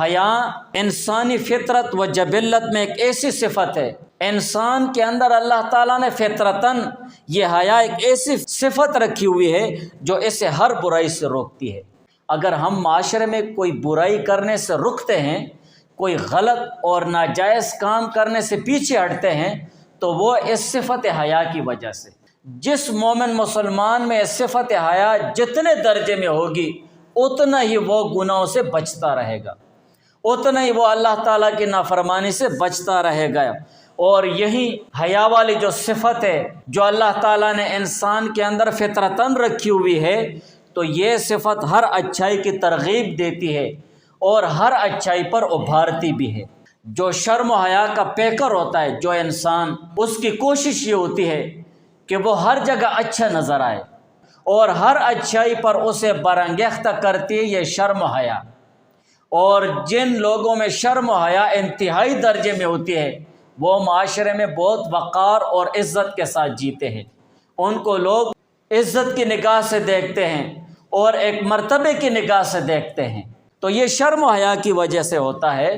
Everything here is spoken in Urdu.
حیا انسانی فطرت و جبلت میں ایک ایسی صفت ہے، انسان کے اندر اللہ تعالیٰ نے فطرتاً یہ حیا ایک ایسی صفت رکھی ہوئی ہے جو اسے ہر برائی سے روکتی ہے۔ اگر ہم معاشرے میں کوئی برائی کرنے سے رکتے ہیں، کوئی غلط اور ناجائز کام کرنے سے پیچھے ہٹتے ہیں، تو وہ اس صفت حیا کی وجہ سے۔ جس مومن مسلمان میں اس صفت حیا جتنے درجے میں ہوگی، اتنا ہی وہ گناہوں سے بچتا رہے گا، اتنا ہی وہ اللہ تعالیٰ کی نافرمانی سے بچتا رہے گا۔ اور یہی حیا والی جو صفت ہے جو اللہ تعالیٰ نے انسان کے اندر فطرتاً رکھی ہوئی ہے، تو یہ صفت ہر اچھائی کی ترغیب دیتی ہے اور ہر اچھائی پر ابھارتی بھی ہے۔ جو شرم و حیا کا پیکر ہوتا ہے جو انسان، اس کی کوشش یہ ہوتی ہے کہ وہ ہر جگہ اچھا نظر آئے، اور ہر اچھائی پر اسے برانگیختہ کرتی ہے یہ شرم و حیا۔ اور جن لوگوں میں شرم و حیا انتہائی درجے میں ہوتی ہے، وہ معاشرے میں بہت وقار اور عزت کے ساتھ جیتے ہیں، ان کو لوگ عزت کی نگاہ سے دیکھتے ہیں اور ایک مرتبے کی نگاہ سے دیکھتے ہیں۔ تو یہ شرم و حیا کی وجہ سے ہوتا ہے۔